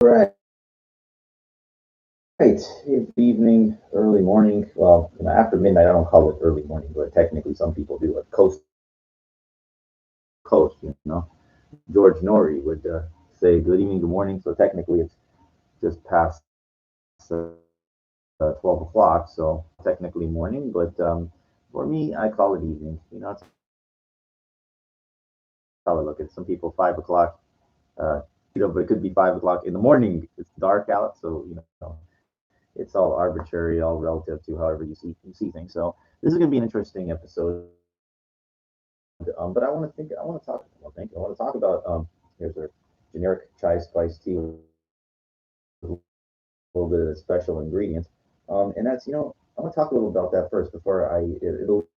Right. It's evening, early morning. Well, after midnight, I don't call it early morning, but technically some people do it. Coast to coast. George Norrie would say good evening, good morning. So technically it's just past 12 o'clock. So technically morning, but for me, I call it evening. That's how I look at it. Some people, 5 o'clock, uh, but it could be 5 o'clock in the morning. It's dark out. So, it's all arbitrary, all relative to however you see things. So this is going to be an interesting episode. But I want to talk about here's a generic chai spice tea with a little bit of the special ingredients. And that's I want to talk a little about that first before it'll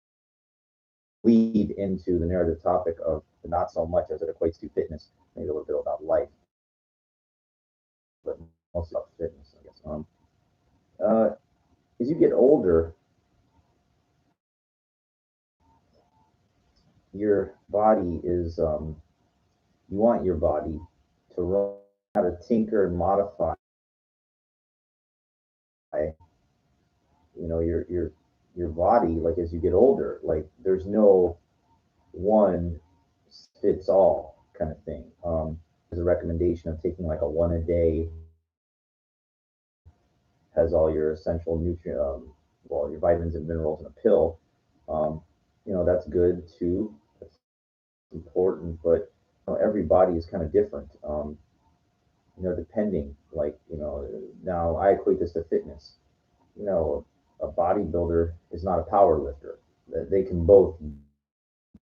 lead into the narrative topic of the not so much as it equates to fitness, maybe a little bit about life, but mostly about fitness, I guess. Uh, as you get older, your body is you want your body to run how to tinker and modify your body like as you get older. Like there's no one fits all kind of thing. There's a recommendation of taking like a one a day, has all your essential nutrient, well, your vitamins and minerals in a pill. um, that's good too. That's important, but every body is kind of different. Depending, like, now I equate this to fitness. you know a bodybuilder is not a power lifter. They can both.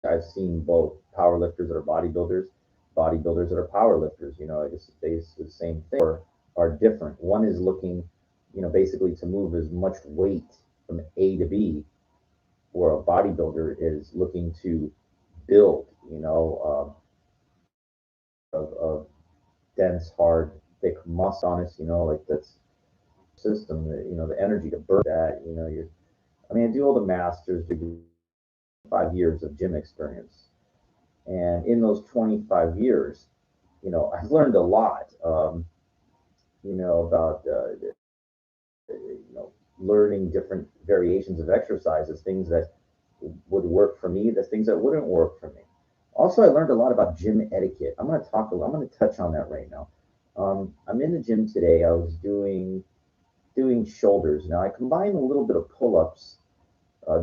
I've seen both power lifters that are bodybuilders that are power lifters. It's the same thing, or are different. One is looking, basically to move as much weight from A to B, where a bodybuilder is looking to build, of dense, hard, thick muscle on us. Like that's system that the energy to burn that. I do all the masters degree, 5 years of gym experience. And in those 25 years, I've learned a lot, about, learning different variations of exercises, things that would work for me, the things that wouldn't work for me. Also, I learned a lot about gym etiquette. I'm going to touch on that right now. I'm in the gym today. I was doing shoulders. Now I combine a little bit of pull-ups,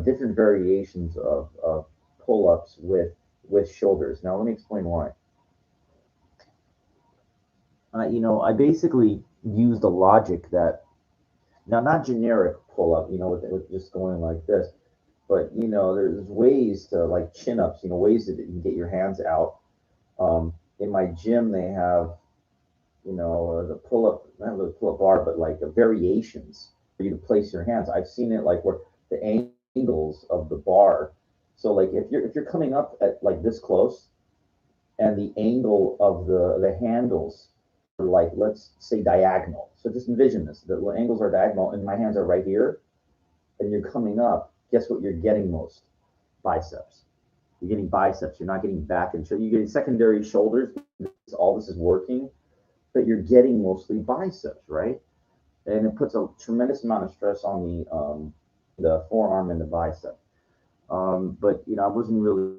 different variations of pull-ups with shoulders. Now let me explain why. I basically use the logic that, now not generic pull-up, with just going like this, but there's ways to, like, chin-ups, ways that you can get your hands out. In my gym, they have, the pull-up, not really pull-up bar, but like the variations for you to place your hands. I've seen it like where the angles of the bar. So like if you're coming up at like this close, and the angle of the handles are, like, let's say, diagonal. So just envision this: the angles are diagonal, and my hands are right here, and you're coming up. Guess what? You're getting most biceps. You're getting biceps. You're not getting back and shoulder. You're getting secondary shoulders. All this is working, but you're getting mostly biceps, right? And it puts a tremendous amount of stress on the forearm and the bicep. But I wasn't really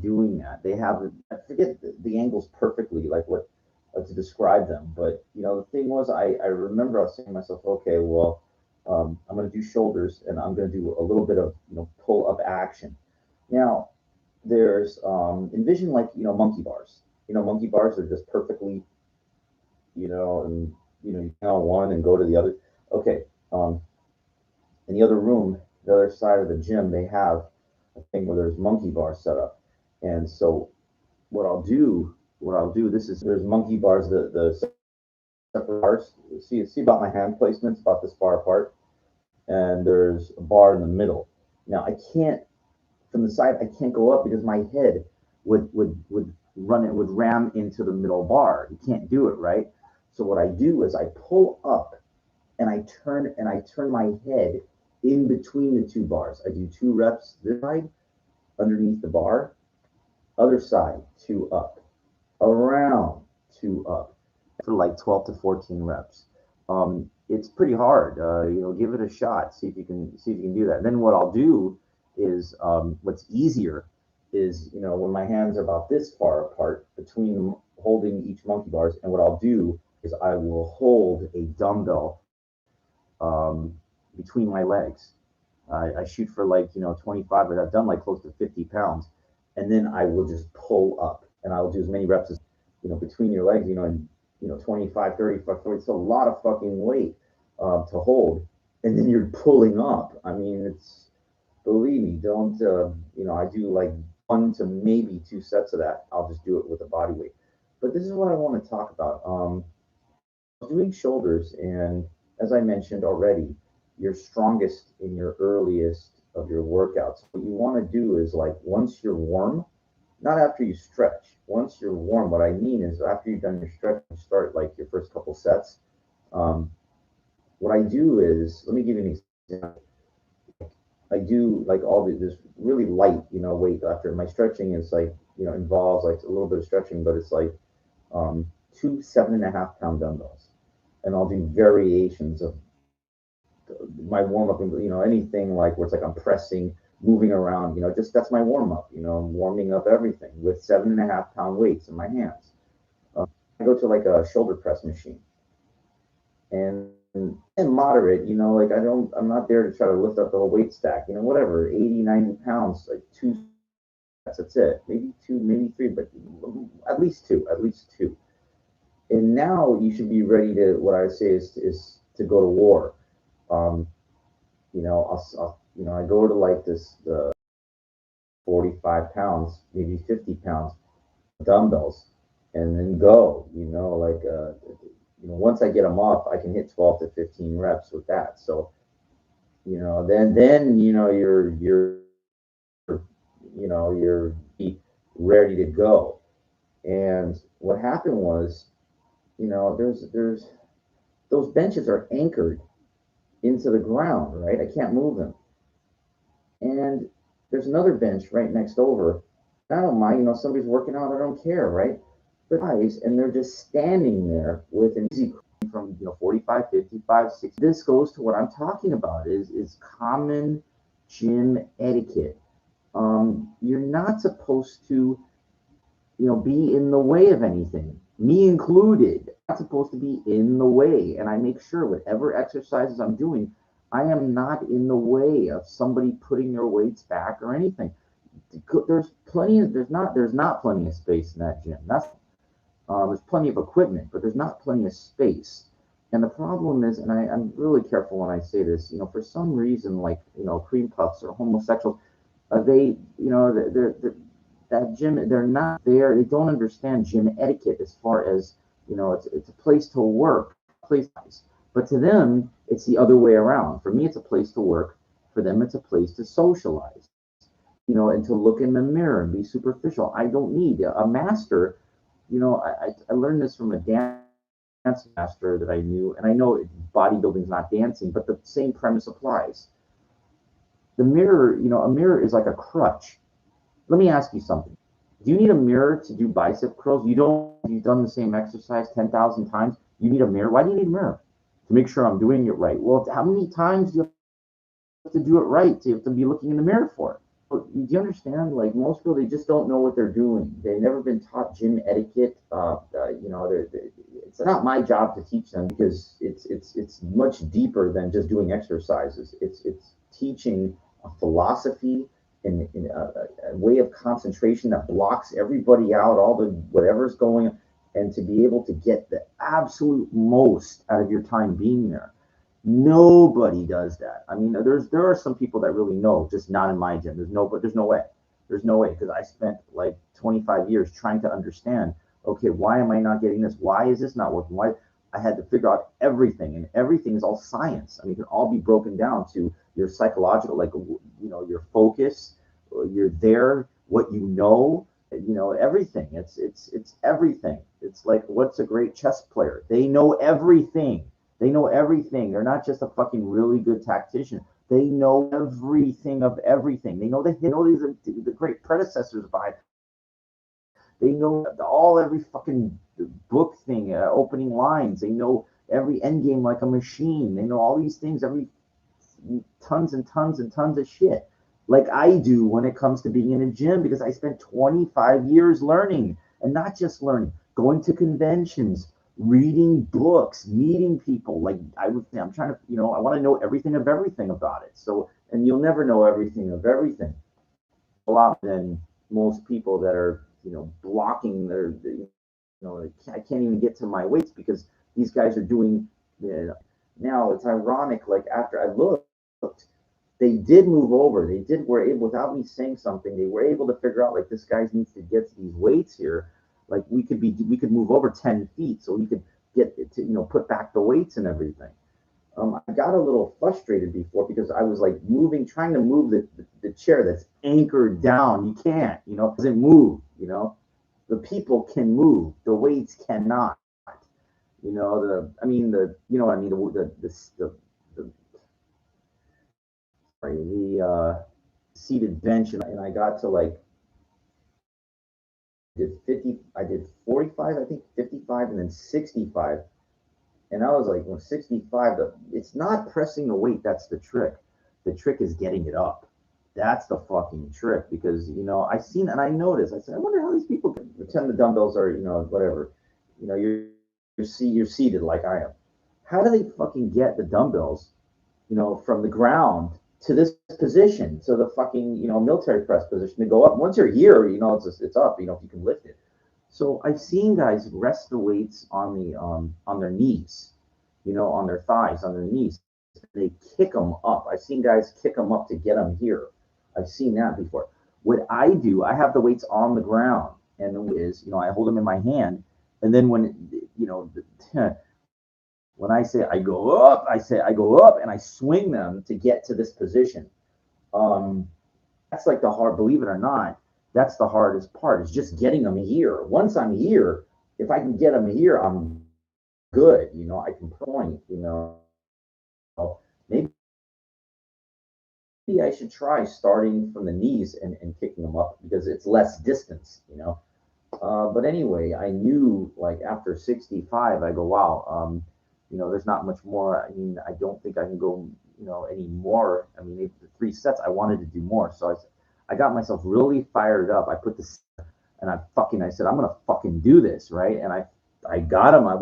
doing that. They have, I forget the angles perfectly, like what, to describe them. But the thing was, I remember I was saying to myself, okay, well, I'm going to do shoulders, and I'm going to do a little bit of pull up action. Now there's, envision, like, monkey bars. Monkey bars are just perfectly, and you count one and go to the other. Okay. In the other room, the other side of the gym, they have a thing where there's monkey bars set up. And so what I'll do, this is, there's monkey bars, the separate bars. See about my hand placements, about this far apart, and there's a bar in the middle. Now I can't, from the side, I can't go up because my head would ram into the middle bar. You can't do it, right? So what I do is I pull up, and I turn my head in between the two bars. I do 2 reps this side underneath the bar, other side 2 up, around 2 up. for like 12 to 14 reps. It's pretty hard. Give it a shot. See if you can do that. And then what I'll do is what's easier is when my hands are about this far apart between them, holding each monkey bars, and what I'll do is I will hold a dumbbell between my legs. I shoot for like 25, but I've done like close to 50 pounds, and then I will just pull up, and I'll do as many reps as between your legs, and 25, 35, 40. It's a lot of fucking weight to hold, and then you're pulling up. I mean, it's believe me, don't I do like 1 to maybe 2 sets of that. I'll just do it with a body weight. But this is what I want to talk about. Doing shoulders, and as I mentioned already, you're strongest in your earliest of your workouts. What you want to do is like once you're warm, not after you stretch. Once you're warm, what I mean is after you've done your stretch, you start like your first couple sets. Um, what I do is, let me give you an example. I do like all this really light, weight after my stretching is like, involves like a little bit of stretching, but it's like two 7.5 pound dumbbells, and I'll do variations of my warm up, and anything like where it's like I'm pressing, moving around, just that's my warm up. I'm warming up everything with 7.5 pound weights in my hands. I go to like a shoulder press machine, and moderate, like I'm not there to try to lift up the whole weight stack, whatever, 80, 90 pounds, like 2 sets, that's it, maybe two, maybe three, but at least two. And now you should be ready to, what I say is to go to war. um, I go to like this 45 pounds, maybe 50 pounds dumbbells, and then go. Once I get them up, I can hit 12 to 15 reps with that. So then you're ready to go. And what happened was, there's those benches are anchored into the ground, right? I can't move them. And there's another bench right next over. I don't mind, somebody's working out, I don't care, right? But guys, and they're just standing there with an easy from 45, 55, 60. This goes to what I'm talking about is common gym etiquette. You're not supposed to, be in the way of anything, me included. I'm not supposed to be in the way, and I make sure whatever exercises I'm doing, I am not in the way of somebody putting their weights back or anything. There's not plenty of space in that gym. There's plenty of equipment, but there's not plenty of space. And the problem is, and I'm really careful when I say this, for some reason, like cream puffs or homosexuals, they that gym, they're not there. They don't understand gym etiquette as far as it's a place to work, place. But to them, it's the other way around. For me, it's a place to work. For them, it's a place to socialize, and to look in the mirror and be superficial. I don't need a master. I learned this from a dance master that I knew, and I know bodybuilding is not dancing, but the same premise applies. The mirror, a mirror is like a crutch. Let me ask you something. Do you need a mirror to do bicep curls? You don't. You've done the same exercise 10,000 times. You need a mirror. Why do you need a mirror? To make sure I'm doing it right. Well, how many times do you have to do it right? Do you have to be looking in the mirror for it? Do you understand? Like most people, they just don't know what they're doing. They've never been taught gym etiquette. It's not my job to teach them, because it's much deeper than just doing exercises. It's teaching a philosophy and a way of concentration that blocks everybody out, all the whatever's going on, and to be able to get the absolute most out of your time being there. Nobody does that. I mean, there are some people that really know, just not in my gym. There's no way. There's no way, because I spent like 25 years trying to understand. Okay, why am I not getting this? Why is this not working? Why? I had to figure out everything, and everything is all science. I mean, it can all be broken down to your psychological, like your focus, you're there, what everything. It's everything. It's like, what's a great chess player? They know everything. They know everything. They're not just a fucking really good tactician. They know everything of everything. They know these are the great predecessors by. They know every fucking book thing, opening lines. They know every end game like a machine. They know all these things, every tons and tons and tons of shit. Like I do when it comes to being in a gym because I spent 25 years learning and not just learning, going to conventions, reading books, meeting people. Like I'm trying to, I want to know everything of everything about it. So, and you'll never know everything of everything. A lot than most people that are, blocking I can't even get to my weights because these guys are doing. Now it's ironic. Like after I looked, they did move over. Were able, without me saying something, they were able to figure out like this guy needs to get to these weights here. Like we could move over 10 feet so we could get to, put back the weights and everything. I got a little frustrated before because I was like trying to move the chair that's anchored down. You can't, it doesn't move, the people can move, the weights cannot. The sorry, the seated bench, and I got to like did 50, I did 45, I think 55, and then 65. And I was like, well, 65, it's not pressing the weight. That's the trick. The trick is getting it up. That's the fucking trick because, I seen and I noticed, I said, I wonder how these people can pretend the dumbbells are, whatever. You're seated like I am. How do they fucking get the dumbbells, from the ground to this position, to the fucking, military press position to go up? Once you're here, it's up, if you can lift it. So I've seen guys rest the weights on their knees, on their thighs, on their knees. They kick them up. I've seen guys kick them up to get them here. I've seen that before. What I do, I have the weights on the ground, and I hold them in my hand, and then when I say I go up, I go up, and I swing them to get to this position. Um, that's like the hard, believe it or not, that's the hardest part is just getting them here. Once I'm here, if I can get them here, I'm good. I can point, maybe I should try starting from the knees and kicking them up because it's less distance. But anyway, I knew like after 65, I go, wow, there's not much more. I mean, I don't think I can go, any more. I mean, the 3 sets, I wanted to do more. So I got myself really fired up. I put this and I said, I'm going to fucking do this. Right. And I got him. I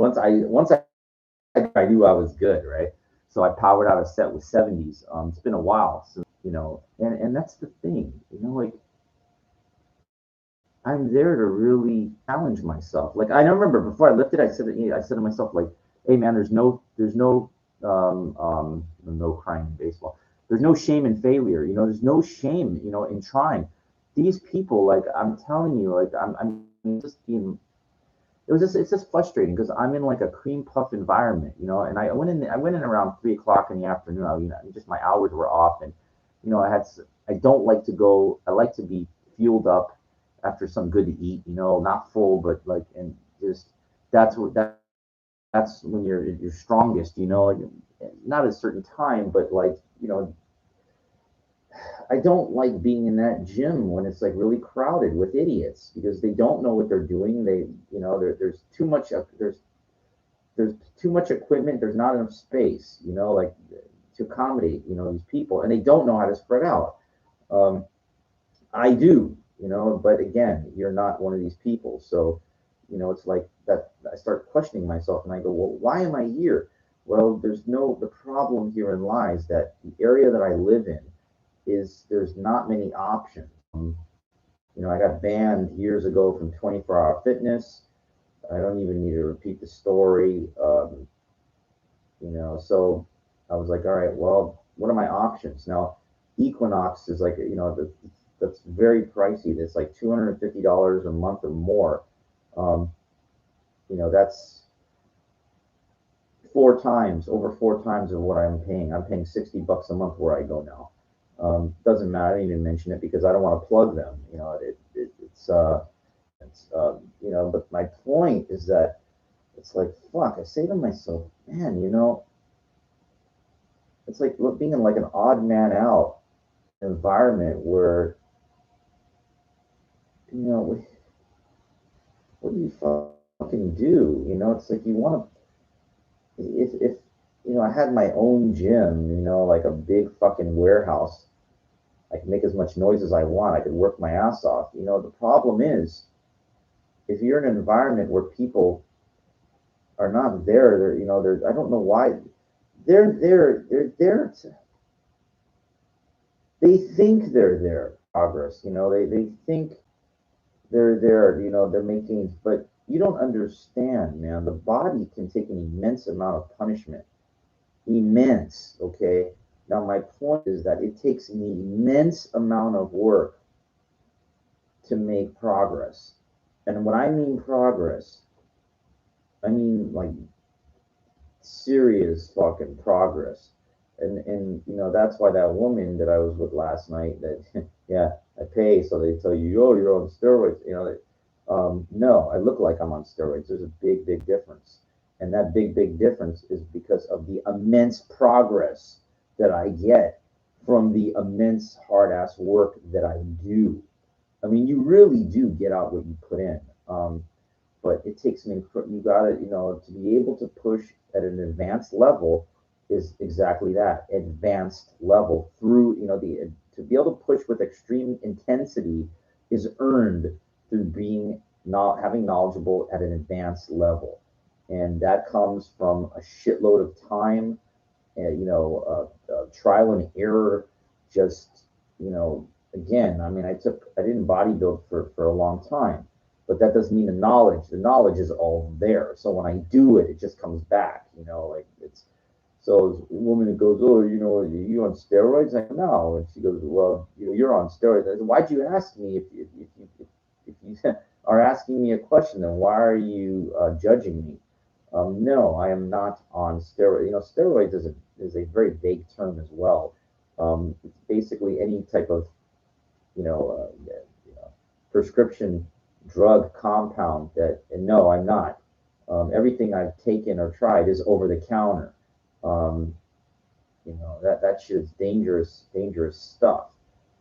knew I was good. Right. So I powered out a set with 70s. It's been a while. So, and that's the thing, like, I'm there to really challenge myself. Like I remember before I lifted, I said to myself, like, "Hey man, no crying in baseball. There's no shame in failure. There's no shame, in trying. These people, like, I'm telling you, like, I'm just being. It's just frustrating because I'm in like a cream puff environment, and I went in around 3 o'clock in the afternoon. Just my hours were off, and I don't like to go. I like to be fueled up after some good to eat, not full, but like, and just that's when you're strongest, like, not at a certain time, but like, I don't like being in that gym when it's like really crowded with idiots because they don't know what they're doing. There's too much, there's too much equipment. There's not enough space, like to accommodate, these people, and they don't know how to spread out. Um, I do, but again, you're not one of these people. So, it's like that. I start questioning myself and I go, well, why am I here? Well, the problem herein lies that the area that I live in there's not many options. I got banned years ago from 24-hour fitness. I don't even need to repeat the story. So I was like, all right, well, what are my options? Now, Equinox is like, that's very pricey. That's like $250 a month or more. Um, that's over 4 times of what I'm paying. I'm paying $60 a month where I go now. Doesn't matter. I didn't even mention it because I don't want to plug them. But my point is that it's like, fuck, I say to myself, man, it's like being in like an odd man out environment where, you know, what do you fucking do? You know, it's like you want to, if, you know, I had my own gym, you know, like a big fucking warehouse, I could make as much noise as I want. I could work my ass off. You know, the problem is if you're in an environment where people are not there, they're, you know, they're, I don't know why they're there to, they think they're there progress, you know, they think they're there, you know, they're making, but you don't understand, man. The body can take an immense amount of punishment. Immense, okay? Now, my point is that it takes an immense amount of work to make progress. And when I mean progress, I mean like serious fucking progress. And you know, that's why that woman that I was with last night that yeah, I pay so they tell you, oh, you're on steroids, you know, no, I look like I'm on steroids. There's a big difference. And that big difference is because of the immense progress that I get from the immense hard ass work that I do. I mean, you really do get out what you put in. But it takes an you got to, you know, to be able to push at an advanced level is exactly that, advanced level through, you know, the to be able to push with extreme intensity is earned through being not having knowledgeable at an advanced level, and that comes from a shitload of time, you know, trial and error. Just, you know, again, I mean, I didn't bodybuild for a long time, but that doesn't mean the knowledge is all there. So when I do it, it just comes back, you know, like it's, so this woman that goes, oh, you know, you on steroids? I go, no. And she goes, well, you know, you're on steroids. I said, why'd you ask me if you are asking me a question, then why are you judging me? No, I am not on steroids. You know, steroids is a very vague term as well. It's basically any type of, you know, you know, prescription drug compound that, and no, I'm not. Everything I've taken or tried is over the counter. Um, you know, that shit is dangerous stuff.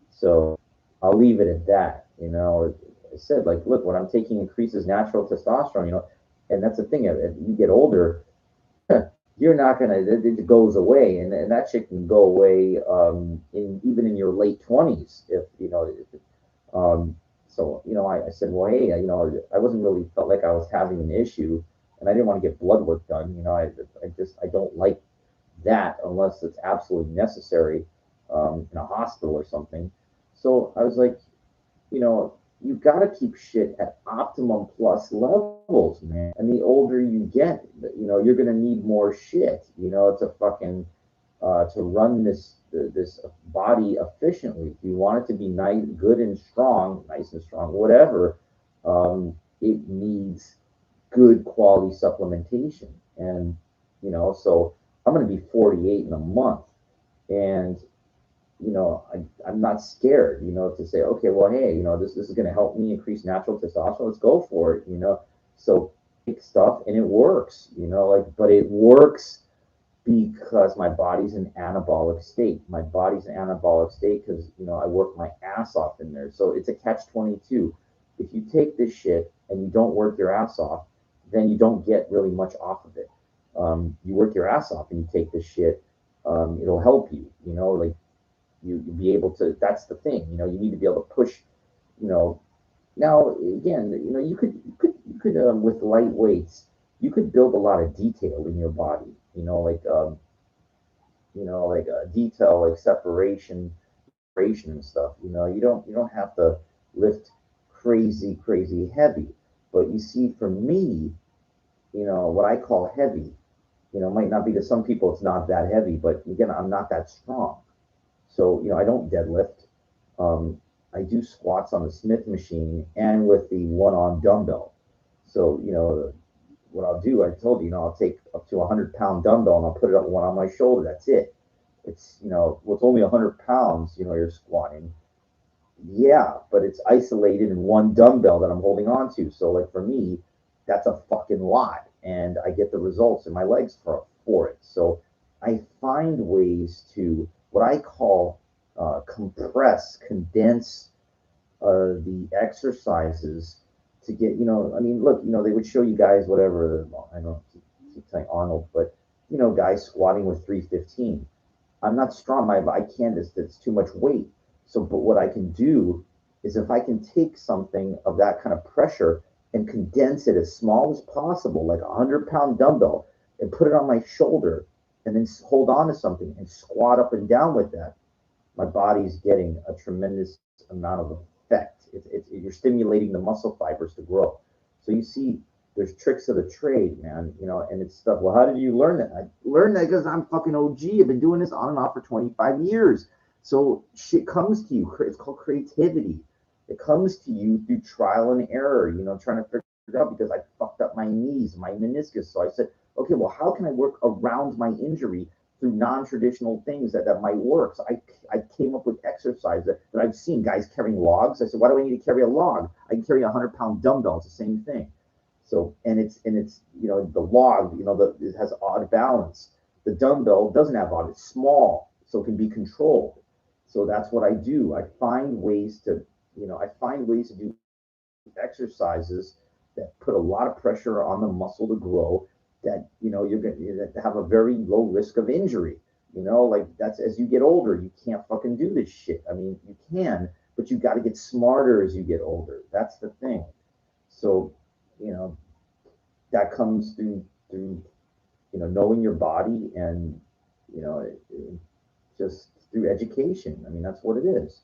So I'll leave it at that. You know, I said, like, look, what I'm taking increases natural testosterone. You know, and that's the thing. If you get older, you're not gonna. It goes away, and that shit can go away in even in your late 20s if you know. Um, so you know, I said, well, hey, you know, I wasn't really felt like I was having an issue, and I didn't want to get blood work done. You know, I don't like that unless it's absolutely necessary in a hospital or something. So I was like, you know, you got to keep shit at optimum plus levels, man. And the older you get, you know, you're gonna need more shit, you know, to fucking to run this body efficiently. If you want it to be nice, good and strong, nice and strong, whatever, it needs good quality supplementation. And you know, so I'm gonna be 48 in a month, and you know, I'm not scared, you know, to say, okay, well, hey, you know, this is going to help me increase natural testosterone. Let's go for it, you know. So take stuff and it works, you know, like, but it works because my body's in anabolic state. My body's in anabolic state because, you know, I work my ass off in there. So it's a catch 22. If you take this shit and you don't work your ass off, then you don't get really much off of it. You work your ass off and you take this shit, it'll help you, you know, like you be able to, that's the thing, you know, you need to be able to push, you know. Now again, you know, you could with light weights you could build a lot of detail in your body, you know, like you know, like detail, like separation and stuff, you know. You don't have to lift crazy heavy, but you see, for me, you know, what I call heavy, you know, might not be to some people, it's not that heavy, but again, I'm not that strong. So, you know, I don't deadlift. I do squats on the Smith machine and with the one arm dumbbell. So, you know, what I'll do, I told you, you know, I'll take up to a 100-pound dumbbell and I'll put it up one on my shoulder. That's it. It's, you know, well, it's only 100 pounds, you know, you're squatting. Yeah, but it's isolated in one dumbbell that I'm holding on to. So, like, for me, that's a fucking lot. And I get the results in my legs for it. So I find ways to what I call condense the exercises to to get, I mean, look, they would show you guys whatever. I don't keep saying Arnold, but guys squatting with 315. I'm not strong. I can't. It's too much weight. So, but what I can do is if I can take something of that kind of pressure and condense it as small as possible, like a 100-pound dumbbell, and put it on my shoulder, and then hold on to something and squat up and down with that, my body's getting a tremendous amount of effect. You're stimulating the muscle fibers to grow. So you see, there's tricks of the trade, man. And it's stuff. Well, how did you learn that? I learned that because I'm fucking OG. I've been doing this on and off for 25 years. So shit comes to you. It's called creativity. It comes to you through trial and error. Trying to figure it out because I fucked up my knees, my meniscus. So I said, okay, well, how can I work around my injury through non-traditional things that might work? So I came up with exercise that I've seen guys carrying logs. I said, why do I need to carry a log? I can carry a 100-pound dumbbell. It's the same thing. So, and it's the log, it has odd balance. The dumbbell doesn't have odd, it's small, so it can be controlled. So that's what I do. I find ways to do exercises that put a lot of pressure on the muscle to grow, that you're going to have a very low risk of injury. Like that's, as you get older, you can't fucking do this shit. I mean, you can, but you got to get smarter as you get older. That's the thing. So, that comes through knowing your body, and just through education. I mean, that's what it is.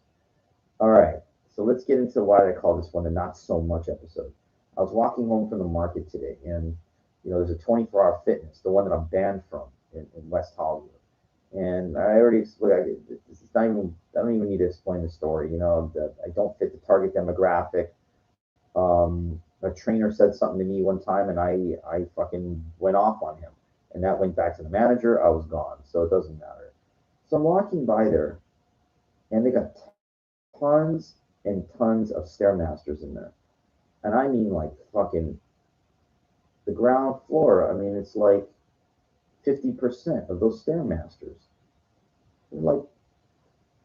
All right, so let's get into why I call this one the not so much episode. I was walking home from the market today, and there's a 24-hour fitness, the one that I'm banned from in West Hollywood. And I already explained. I don't even need to explain the story. That I don't fit the target demographic. A trainer said something to me one time, and I fucking went off on him, and that went back to the manager. I was gone, so it doesn't matter. So I'm walking by there, and they got tons and tons of Stairmasters in there, and I mean like fucking the ground floor. I mean, it's like 50% of those Stairmasters. Like,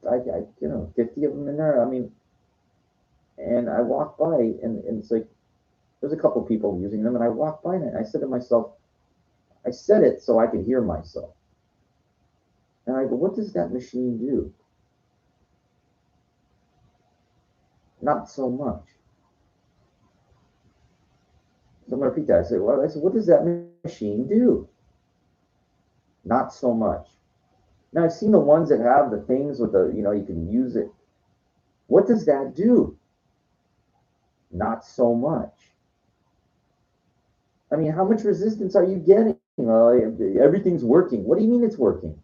I 50 of them in there. I mean, and I walk by, and it's like there's a couple people using them, and I walked by and I said to myself, I said it so I could hear myself. And I go, what does that machine do? Not so much. So I'm going to repeat that. I said, what does that machine do? Not so much. Now I've seen the ones that have the things with the, you can use it. What does that do? Not so much. I mean, how much resistance are you getting? Everything's working. What do you mean it's working?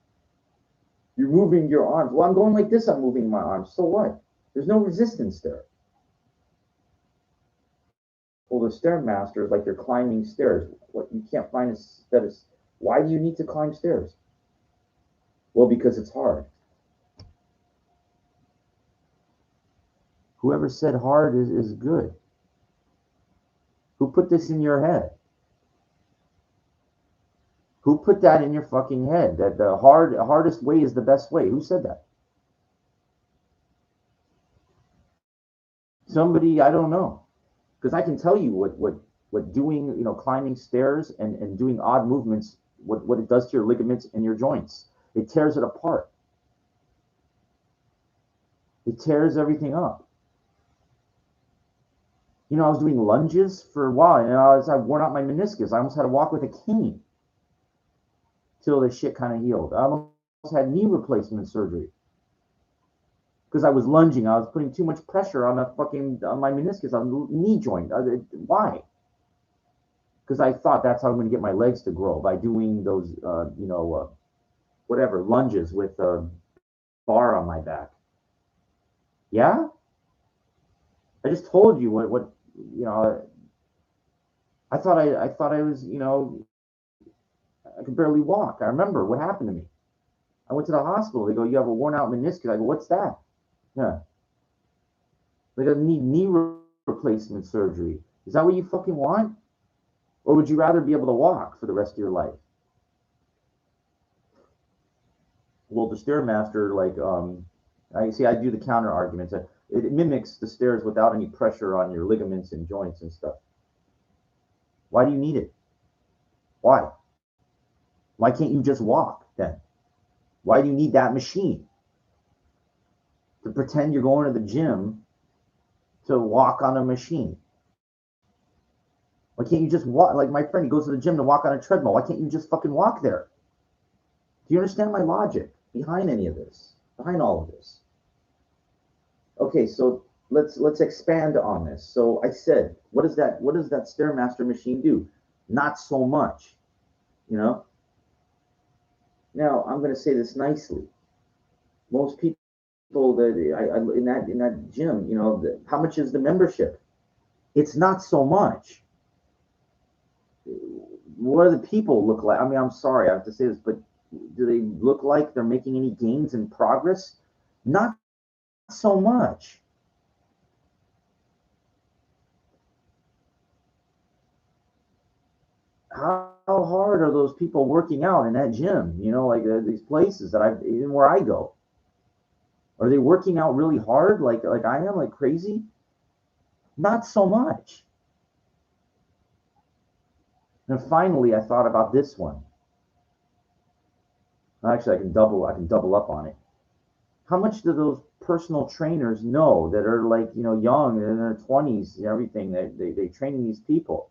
You're moving your arms. Well, I'm going like this. I'm moving my arms. So what? There's no resistance there. Well, the Stairmaster is like you're climbing stairs. What you can't find is that is, why do you need to climb stairs? Well, because it's hard. Whoever said hard is good? Who put this in your head? Who put that in your fucking head? That the hardest way is the best way? Who said that? Somebody, I don't know. Because I can tell you what doing, climbing stairs and doing odd movements, what it does to your ligaments and your joints. It tears it apart. It tears everything up. I was doing lunges for a while, and I worn out my meniscus. I almost had to walk with a cane till the shit kind of healed. I almost had knee replacement surgery because I was lunging. I was putting too much pressure on my meniscus, on the knee joint. Why? Because I thought that's how I'm going to get my legs to grow, by doing those, whatever, lunges with a bar on my back. Yeah? I just told you what I thought I was, I could barely walk. I remember what happened to me. I went to the hospital. They go, you have a worn out meniscus. I go, what's that? Yeah. They go, need knee replacement surgery. Is that what you fucking want? Or would you rather be able to walk for the rest of your life? Well, the Stairmaster, I do the counter arguments. It mimics the stairs without any pressure on your ligaments and joints and stuff. Why do you need it? Why? Why can't you just walk then? Why do you need that machine? To pretend you're going to the gym to walk on a machine. Why can't you just walk? Like my friend, he goes to the gym to walk on a treadmill. Why can't you just fucking walk there? Do you understand my logic behind any of this? Behind all of this? Okay, so let's expand on this. So I said, what does that Stairmaster machine do? Not so much, you know. Now I'm going to say this nicely. Most people that in that gym, you know, how much is the membership? It's not so much. What do the people look like? I mean, I'm sorry I have to say this, but do they look like they're making any gains in progress? Not so much. How hard are those people working out in that gym? You know, like these places that even where I go. Are they working out really hard, like I am, like crazy? Not so much. And finally, I thought about this one. Actually, I can double up on it. How much do those personal trainers know that are like, you know, young in their 20s and everything? They train these people.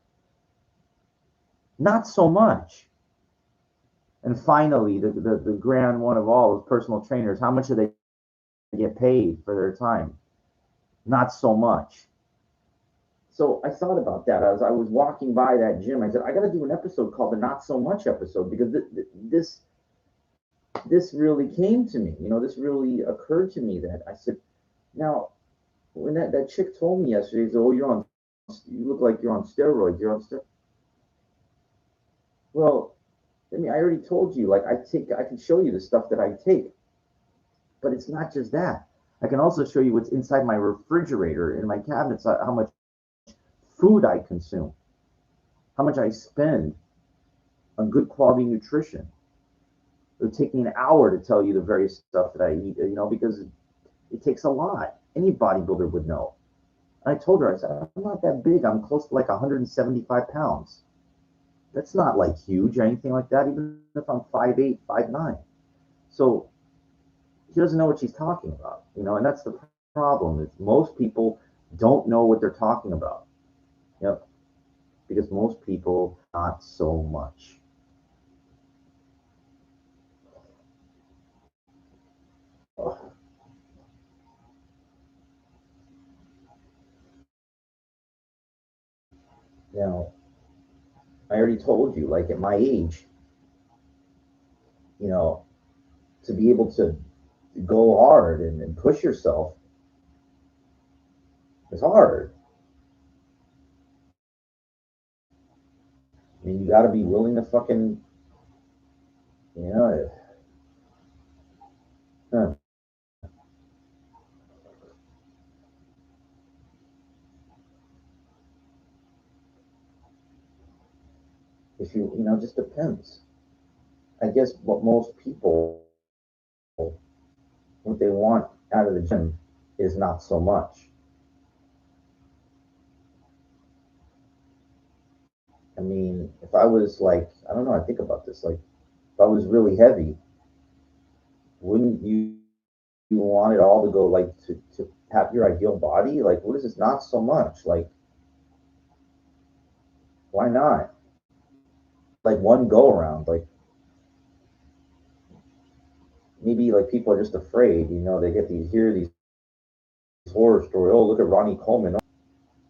Not so much. And finally, the grand one of all is personal trainers. How much do they get paid for their time? Not so much. So I thought about that as I was walking by that gym. I said, I got to do an episode called the Not So Much episode, because this really came to me. You know, this really occurred to me that I said, now, when that chick told me yesterday, said, oh, you look like you're on steroids. You're on steroids. Well, I mean, I already told you, like I can show you the stuff that I take, but it's not just that. I can also show you what's inside my refrigerator, in my cabinets, how much food I consume, how much I spend on good quality nutrition. It would take me an hour to tell you the various stuff that I eat, you know, because it takes a lot. Any bodybuilder would know. And I told her, I said, I'm not that big. I'm close to like 175 pounds. That's not like huge or anything like that, even if I'm 5'8", 5'9". So she doesn't know what she's talking about, you know, and that's the problem, is most people don't know what they're talking about. You know, because most people, not so much. Now, I already told you, like at my age, you know, to be able to go hard and push yourself is hard. I mean, you got to be willing to fucking, you know, huh, if you know, just depends. I guess what most people, what they want out of the gym is not so much. I mean, if I was like, I don't know, I think about this, like, if I was really heavy, wouldn't you want it all to go like to have your ideal body? Like, what is this? Not so much. Like, why not? Like one go around. Like maybe like people are just afraid. You know, they get these horror stories. Oh, look at Ronnie Coleman.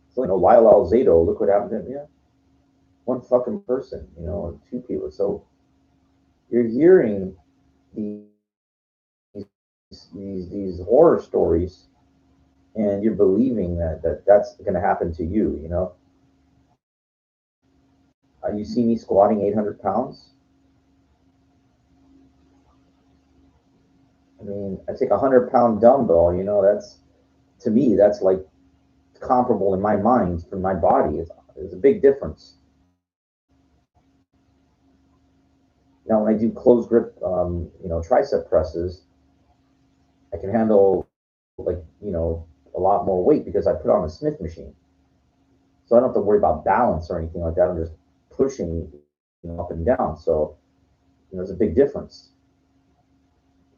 So, you know, Lyle Alzado. Look what happened to him. Yeah, one fucking person. You know, or two people. So you're hearing these these horror stories, and you're believing that's going to happen to you. You know, you see me squatting 800 pounds. I mean, I take a 100-pound dumbbell. You know, that's, to me, that's like comparable in my mind for my body. It's a big difference. Now, when I do closed grip, you know, tricep presses, I can handle like, you know, a lot more weight because I put on a Smith machine. So I don't have to worry about balance or anything like that. I'm just pushing, up and down. So, there's a big difference.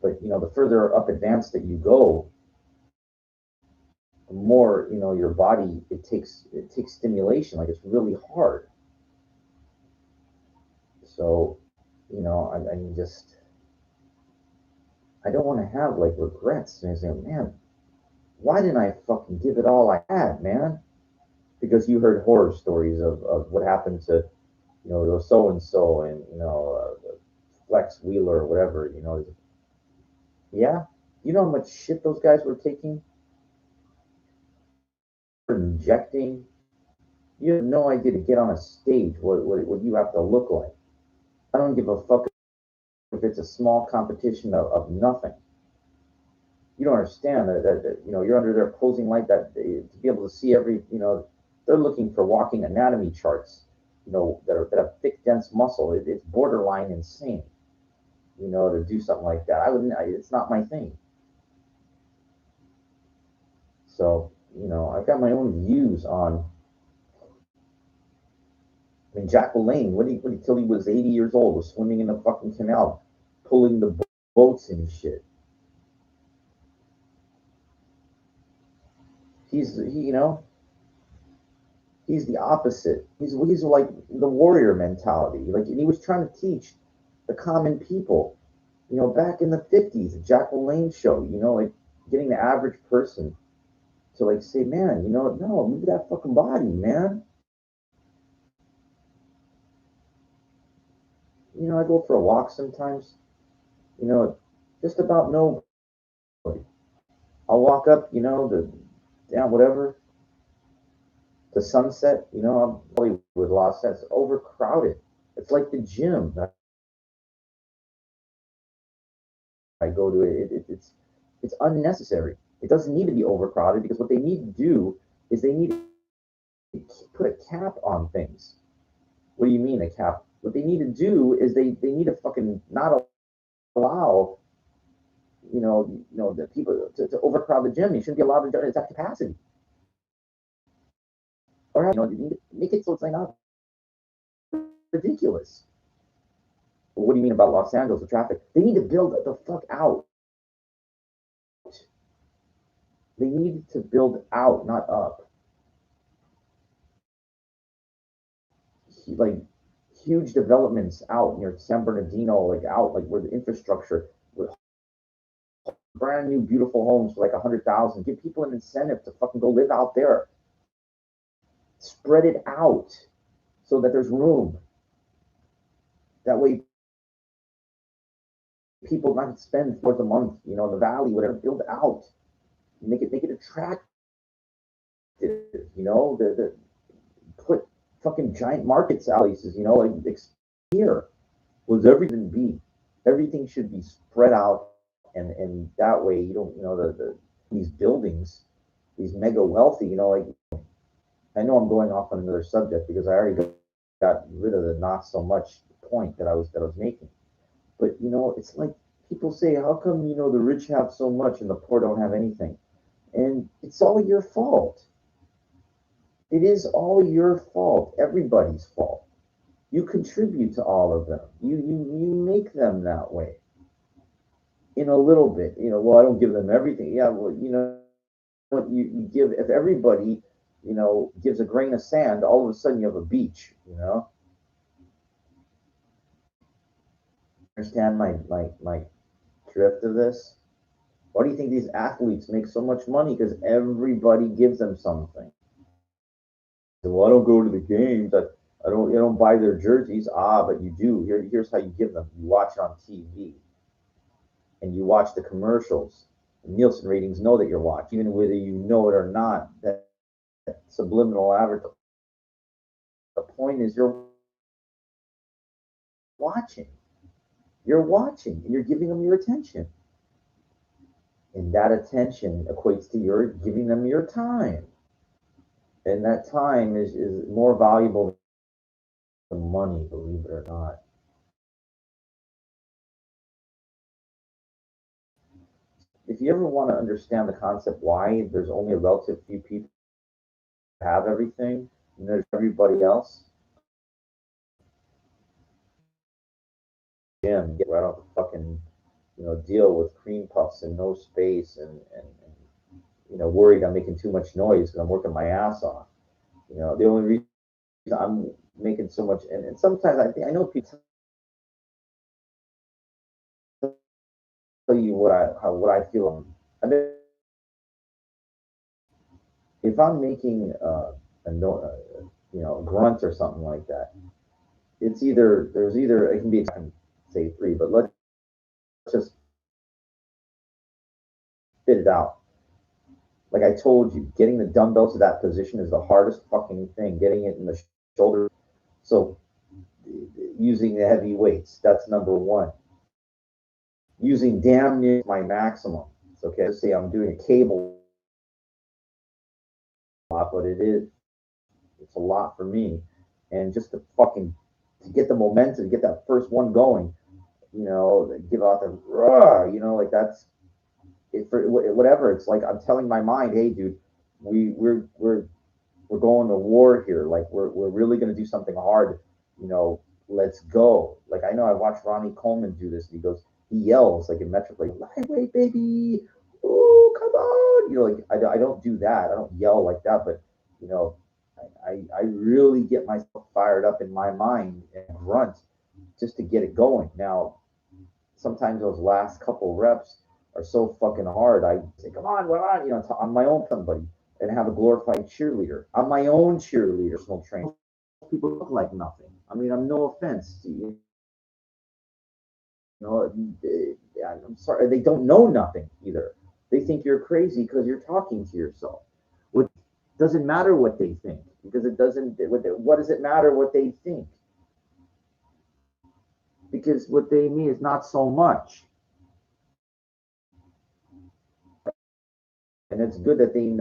But, the further up advanced that you go, the more, your body, it takes stimulation. Like, it's really hard. So, I don't want to have like regrets. And I say, man, why didn't I fucking give it all I had, man? Because you heard horror stories of what happened to, the so and so and, Flex Wheeler or whatever, yeah. You know how much shit those guys were taking, injecting? You have no idea to get on a stage what you have to look like. I don't give a fuck if it's a small competition of nothing. You don't understand that you're under there posing like that to be able to see every they're looking for walking anatomy charts that have thick dense muscle. It's borderline insane to do something like that. It's not my thing. So I've got my own views on. I mean, Jack LaLanne, till he was 80 years old, was swimming in the fucking canal, pulling the boats and shit. He's the opposite. He's like the warrior mentality. Like, and he was trying to teach the common people, back in the 50s, the Jack LaLanne show, like getting the average person to like say, man, no, move that fucking body, man. I go for a walk sometimes, just about nobody. I'll walk up, down whatever, the Sunset, I'm Hollywood, Los Angeles, overcrowded. It's like the gym that I go to. It's unnecessary. It doesn't need to be overcrowded because what they need to do is they need to put a cap on things. What do you mean a cap? What they need to do is they need to fucking not allow the people to overcrowd the gym. You shouldn't be allowed to its at capacity. Or you need to make it so it's like not ridiculous. Well, what do you mean about Los Angeles, the traffic? They need to build the fuck out. They need to build out, not up. Like huge developments out near San Bernardino, like out, like where the infrastructure, with brand new beautiful homes for like 100,000. Give people an incentive to fucking go live out there. Spread it out so that there's room. That way, people not spend for the month, the valley, whatever. Build out, make it attractive. The put fucking giant markets out places. Like here was everything be. Everything should be spread out, and that way you don't these buildings, these mega wealthy. Like I know I'm going off on another subject because I already got rid of the not so much point that I was making. But it's like people say, how come the rich have so much and the poor don't have anything? And it's all your fault. It is all your fault. Everybody's fault. You contribute to all of them. You make them that way. In a little bit, well, I don't give them everything. Yeah, well, what you give, if everybody, gives a grain of sand, all of a sudden you have a beach. Understand my drift of this? Why do you think these athletes make so much money? Because everybody gives them something. Well, I don't go to the games. I don't buy their jerseys. But you do. Here's how you give them. You watch on TV, and you watch the commercials. The Nielsen ratings know that you're watching, even whether you know it or not. That subliminal advertising. The point is, you're watching. You're watching, and you're giving them your attention. And that attention equates to your giving them your time. And that time is more valuable than money, believe it or not. if you ever want to understand the concept why there's only a relative few people who have everything and there's everybody else, gym, get right off the fucking, deal with cream puffs and no space and worried I'm making too much noise because I'm working my ass off. The only reason I'm making so much, and sometimes I know people tell you what I feel. I mean, if I'm making a no, grunt or something like that, it's either it can be, I can say three, but let's just spit it out. Like I told you, getting the dumbbell to that position is the hardest fucking thing. Getting it in the shoulder. So using the heavy weights, that's number one. Using damn near my maximum. It's okay. Let's say I'm doing a cable lot, but it's a lot for me. And just to get the momentum, to get that first one going, give out the like that's it for whatever. It's like I'm telling my mind, hey, dude, we're going to war here. Like we're really going to do something hard. Let's go. Like I know I watched Ronnie Coleman do this. And he yells like in metric, like lightweight baby, oh come on. Like I don't do that. I don't yell like that. But you know, I really get myself fired up in my mind and grunt just to get it going. Now sometimes those last couple reps are so fucking hard. I say, come on, what on? I'm my own somebody and have a glorified cheerleader. I'm my own cheerleader, personal trainer. People look like nothing. I mean, I'm no offense to you. I'm sorry. They don't know nothing either. They think you're crazy because you're talking to yourself. What doesn't matter what they think because it doesn't. What does it matter what they think? Because what they mean is not so much. And it's good that they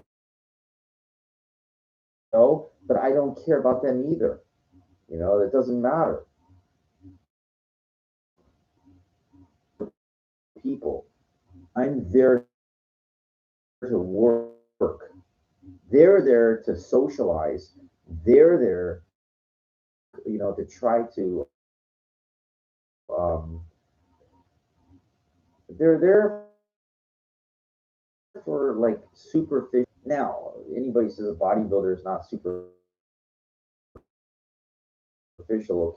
know, but I don't care about them either. It doesn't matter. People, I'm there to work. They're there to socialize. They're there, to try to. Um, they're there for like superficial. Now, anybody says a bodybuilder is not superficial.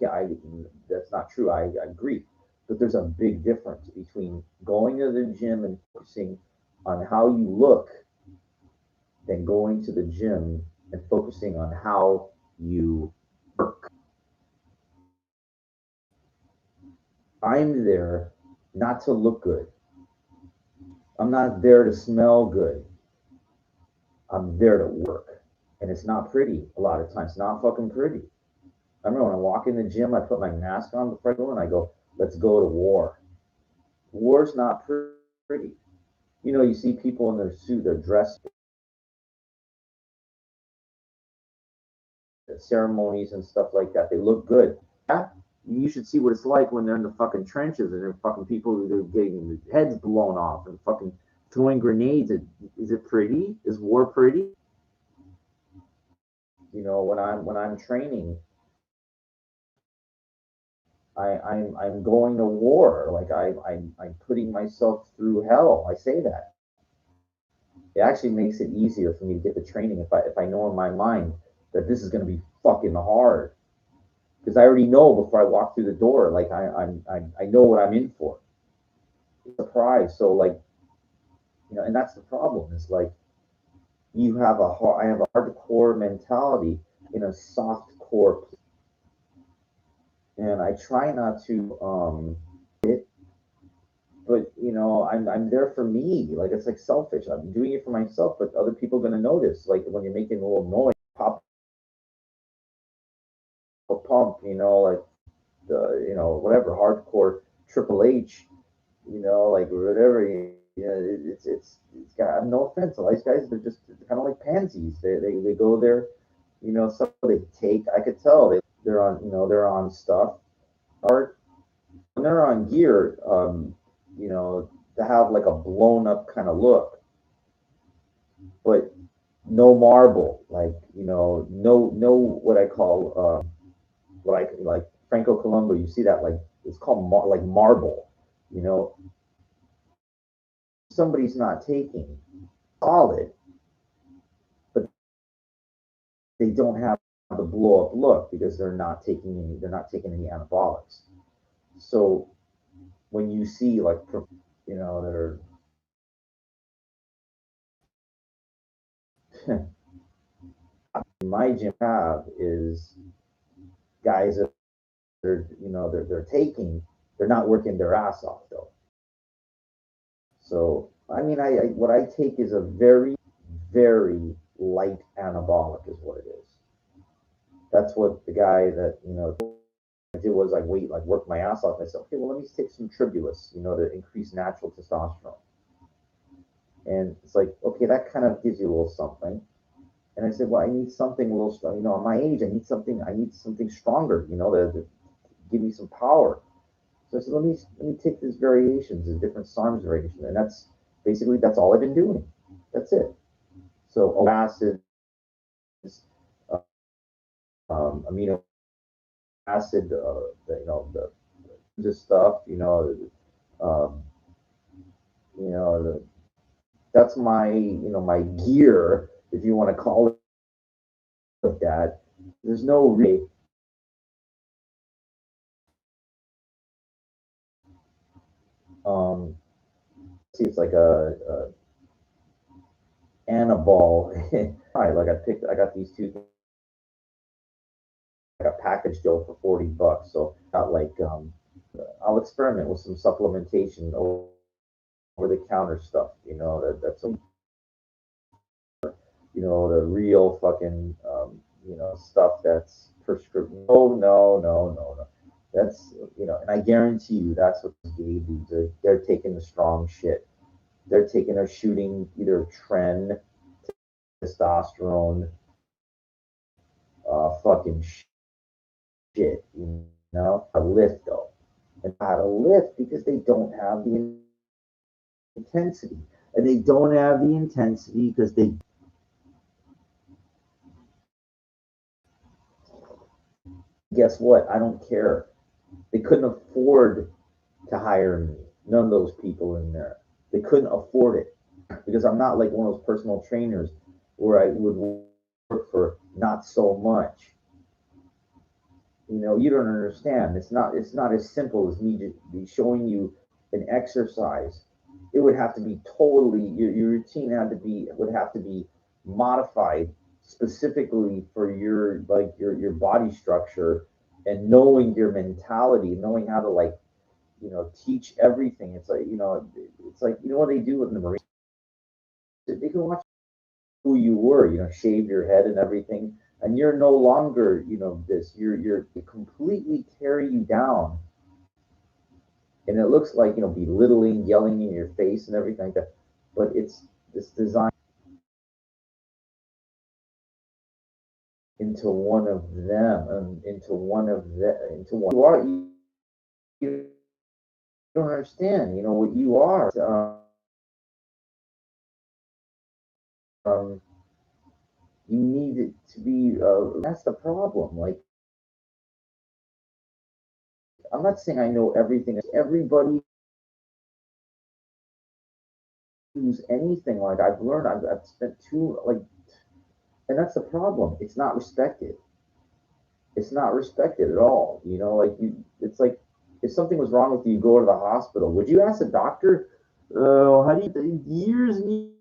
Okay, that's not true. I agree, but there's a big difference between going to the gym and focusing on how you look than going to the gym and focusing on how you work. I'm there not to look good. I'm not there to smell good. I'm there to work. And it's not pretty a lot of times. It's not fucking pretty. I remember when I walk in the gym, I put my mask on before I go and I go, let's go to war. War's not pretty. You see people in their suit, their dress, ceremonies and stuff like that. They look good. Yeah, you should see what it's like when they're in the fucking trenches and they're fucking people who are getting their heads blown off and fucking throwing grenades. Is it pretty? Is war pretty? When I'm training, I'm going to war. Like I'm putting myself through hell. I say that. It actually makes it easier for me to get the training if I know in my mind that this is going to be fucking hard because I already know before I walk through the door. Like I know what I'm in for. Surprise. So like and that's the problem. Is like I have a hardcore mentality in a soft core, and I try not to but I'm there for me. Like it's like selfish. I'm doing it for myself, but other people are gonna notice. Like when you're making a little noise, pop a pump, like the whatever hardcore Triple H, like whatever. It's got no offense. A lot of these guys, they're just kind of like pansies. They go there, some they take. I could tell they're on stuff. Art when they're on gear, you know to have like a blown up kind of look, but no marble, like no what I call what I like Franco Colombo. You see that, like it's called like marble. You know, somebody's not taking solid, but they don't have the blow up look because they're not taking any anabolics. So when you see like that are my gym have is guys that are they're taking, they're not working their ass off though. So I mean, I what I take is a very light anabolic is what it is. That's what the guy that I did was like work my ass off. I said, okay, well let me take some tribulus, to increase natural testosterone. And it's like, okay, that kind of gives you a little something. And I said, well, I need something a little strong. At my age, I need something stronger, to give me some power. So I said, let me take these variations, these different SARMs variations, and that's all I've been doing. That's it. So acids, uh, amino acid, the stuff, um, that's my gear, if you want to call it that. There's no really, um, see, it's like a Anabol. All right, like I got these two, like a package deal for $40. So got like I'll experiment with some supplementation over the counter stuff. That's the real fucking stuff that's prescription. Oh no. That's and I guarantee you that's what the gay dudes are. They're taking the strong shit. They're shooting either tren, testosterone, fucking shit. A lift though, and how to lift because they don't have the intensity, and they don't have the intensity because they guess what? I don't care. They couldn't afford to hire me. None of those people in there. They couldn't afford it because I'm not like one of those personal trainers where I would work for not so much. You don't understand. It's not as simple as me just be showing you an exercise. It would have to be totally your routine would have to be modified specifically for your body structure and knowing your mentality, knowing how to teach everything. It's like what they do in the Marines. They can watch who you were, shave your head and everything, and you're no longer, this. You're they completely tear you down, and it looks like belittling, yelling in your face, and everything like that. But it's designed into one of them, and into one of them, into one. You don't understand, what you are. Um, you need it to be. That's the problem. Like I'm not saying I know everything. Everybody who's anything like I've learned. I've spent and that's the problem. It's not respected. It's not respected at all. Like it's like if something was wrong with you, you go to the hospital. Would you ask a doctor? How do you years and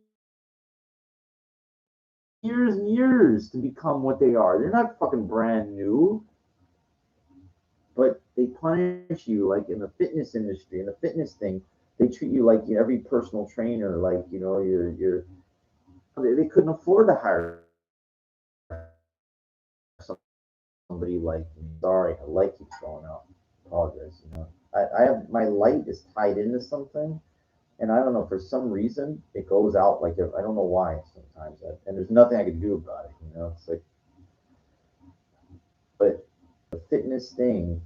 years and years to become what they are? They're not fucking brand new, but they punish you like in the fitness industry, in the fitness thing. They treat you like every personal trainer, like you're. They couldn't afford to hire somebody like me. Sorry, a light keeps going out. Apologize. I have my light is tied into something, and I don't know for some reason it goes out like I don't know why sometimes, and there's nothing I can do about it. It's like, but the fitness thing,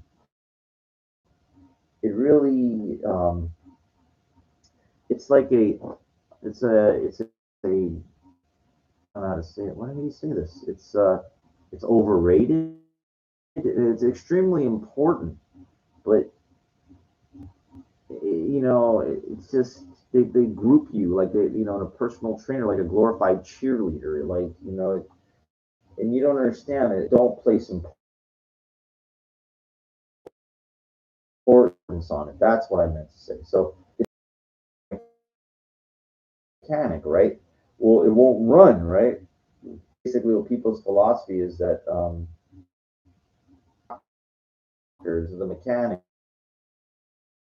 it really it's like a, it's a, I don't know how to say it. Why did he say this? It's overrated. It's extremely important, but it's just they group you like in a personal trainer, like a glorified cheerleader, like and you don't understand it. Don't place importance on it. That's what I meant to say. So mechanic, right? Well, it won't run, right? Basically, what people's philosophy is that there's the mechanic,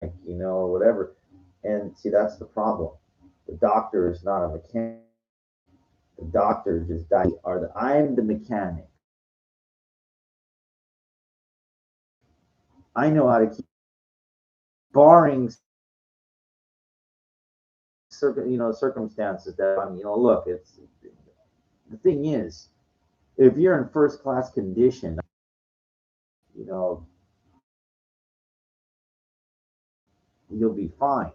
whatever. And see, that's the problem. The doctor is not a mechanic. The doctor just died. I'm the mechanic. I know how to keep, barring circumstances that look. It's the thing is, if you're in first class condition, you know, you'll be fine.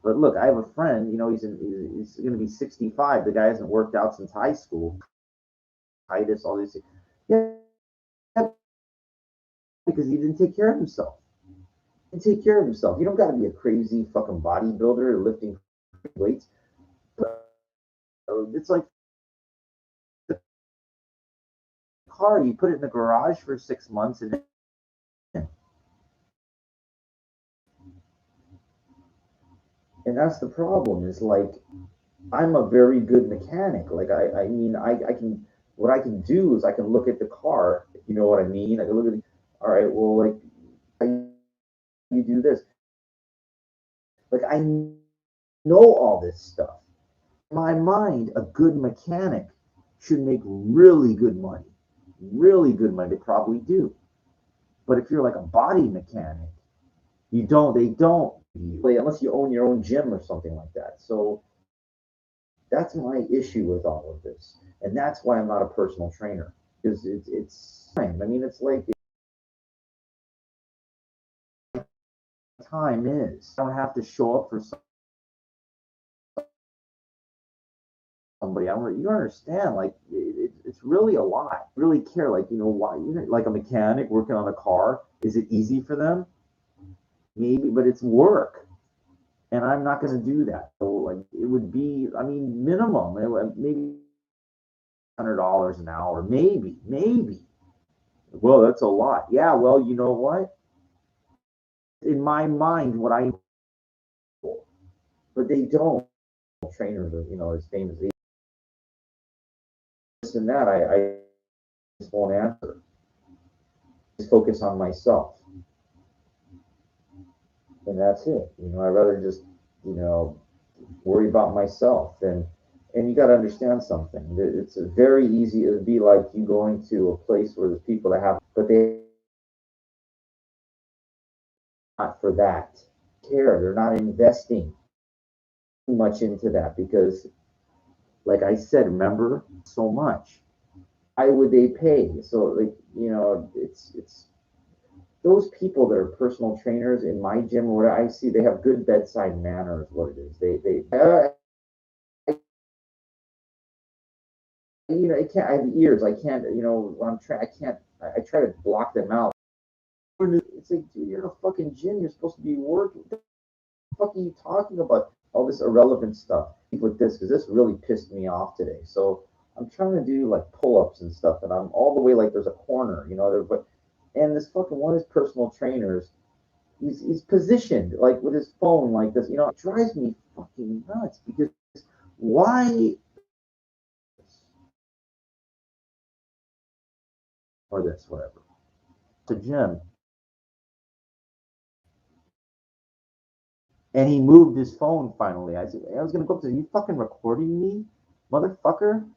But look, I have a friend. He's going to be 65. The guy hasn't worked out since high school. Titus, all these things. Yeah, because he didn't take care of himself. He didn't take care of himself. You don't got to be a crazy fucking bodybuilder lifting weights. But it's like the car. You put it in the garage for 6 months, and that's the problem. Is like I'm a very good mechanic. Like I mean, I can. What I can do is I can look at the car. You know what I mean? I can look at it. All right. Well, like you do this. Like I know all this stuff. In my mind, a good mechanic should make really good money. Really good money. They probably do. But if you're like a body mechanic, you don't. They don't. Unless you own your own gym or something like that. So that's my issue with all of this, and that's why I'm not a personal trainer. Because it's time. I mean, it's like time is. I don't have to show up for somebody. You don't understand. Like it's really a lot. Really care. Like why? Like a mechanic working on a car. Is it easy for them? Maybe, but it's work, and I'm not going to do that. So like it would be. I mean, minimum. Maybe $100 an hour. Maybe. Well, that's a lot. Yeah. Well, you know what? In my mind, what I, but they don't. Trainers are as famous as this and that. I just won't answer. Just focus on myself, and that's it. I'd rather just worry about myself. And you got to understand something. It's very easy. It would be like you going to a place where there's people that have, but they not for that care. They're not investing much into that because, like I said, remember so much. Why would they pay? So like it's those people that are personal trainers in my gym or what I see, they have good bedside manner is what it is. I can't. I have ears. I can't. When I'm trying, I can't. I try to block them out. It's like, dude, you're in a fucking gym. You're supposed to be working. What the fuck are you talking about? All this irrelevant stuff with this because this really pissed me off today. So I'm trying to do like pull-ups and stuff, and I'm all the way like there's a corner, but and this fucking one of his personal trainers, he's positioned like with his phone like this. It drives me fucking nuts because why or this whatever. To Jim, and he moved his phone finally. I said, I was gonna go up to him. You fucking recording me, motherfucker,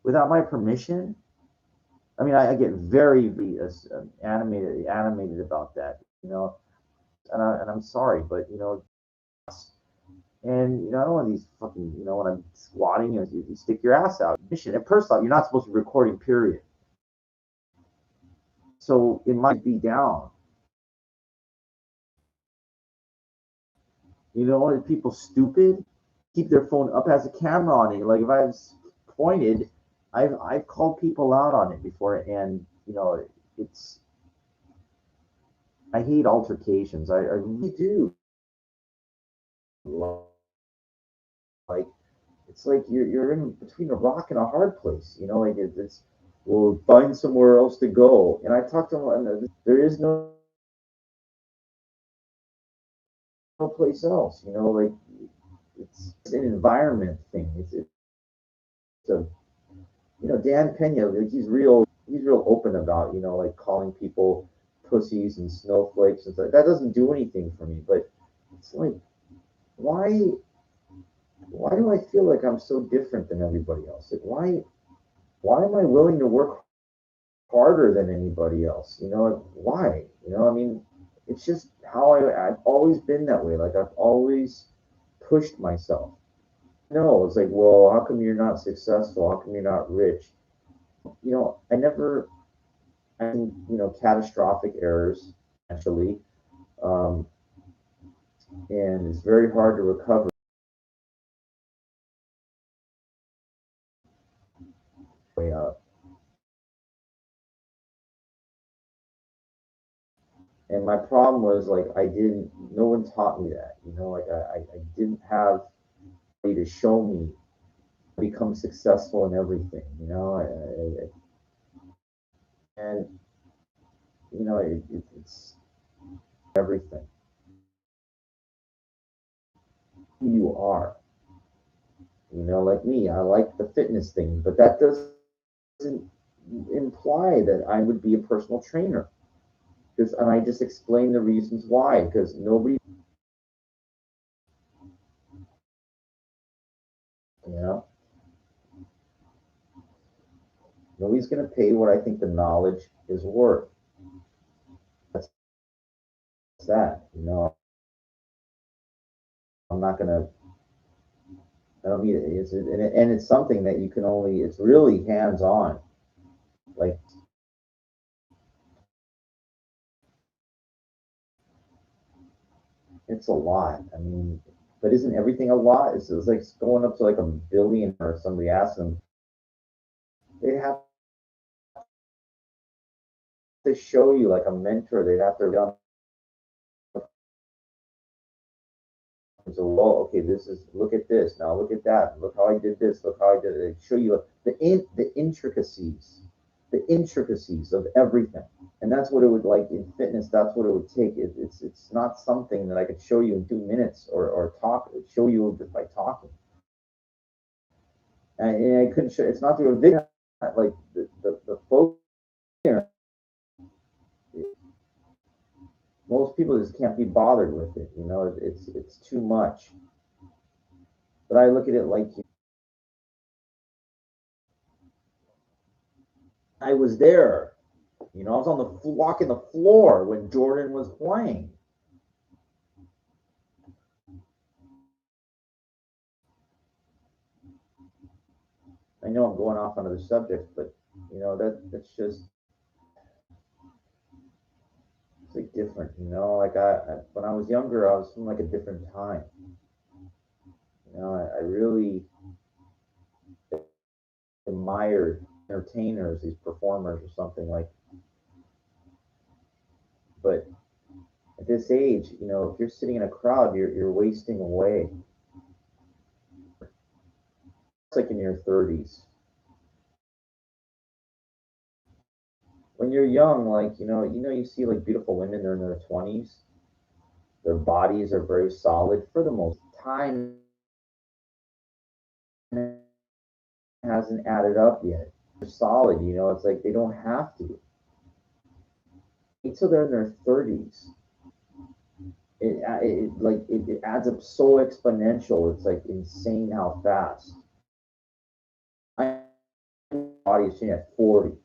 without my permission. I mean, I get very animated about that, and I'm sorry, but and I don't want these fucking, when I'm squatting, you stick your ass out. Mission. And first off, you're not supposed to be recording. Period. So it might be down. You know, and people stupid keep their phone up, has a camera on it. Like if I was pointed, I've called people out on it before, and you know, it's I hate altercations. I really do. Like it's like you're in between a rock and a hard place. You know, like it's we'll find somewhere else to go. And I talked to them, and there is no place else. You know, like it's an environment thing. It's a you know Dan Pena, like he's real open about you know like calling people pussies and snowflakes and stuff. That doesn't do anything for me. But it's like why why do I feel like I'm so different than everybody else? Like why am I willing to work harder than anybody else? You know, like, why? You know, I mean, it's just how I've always been that way. Like I've always pushed myself. No, it's like, well, how come you're not successful? How come you're not rich? You know, you know, catastrophic errors actually, um, and it's very hard to recover. Way up. And my problem was like no one taught me that. You know, like I didn't have anybody to show me become successful in everything. You know, and you know it's everything who you are. You know, like me, I like the fitness thing, but that doesn't imply that I would be a personal trainer. Because and I just explain the reasons why. Because you know, nobody's going to pay what I think the knowledge is worth. That's that. You know, I'm not going to. I don't need it. And it's something that you can only. It's really hands on. Like it's a lot. I mean, but isn't everything a lot? It's like going up to like a billion or somebody asks them, they have to show you like a mentor. They'd have to jump. So, well, okay, this is look at this now. Look at that. Look how I did this. Look how I did it. Show you the intricacies of everything. And that's what it would like in fitness. That's what it would take. It's not something that I could show you in 2 minutes or talk show you just by talking. And I couldn't show. It's not through a video. Like the folks here, most people just can't be bothered with it. You know, it's too much. But I look at it like I was there. You know, I was on the walking the floor when Jordan was playing. I know I'm going off on other subjects, but you know that's just it's like different. You know, like I when I was younger, I was from like a different time. You know, I really admired entertainers, these performers or something like. But at this age, you know, if you're sitting in a crowd, you're wasting away. It's like in your 30s. When you're young, like you see like beautiful women, they're in their 20s. Their bodies are very solid for the most time hasn't added up yet. They're solid, you know. It's like they don't have to. Wait till they're in their 30s. It adds up so exponential. It's like insane how fast. My body is changing at 40.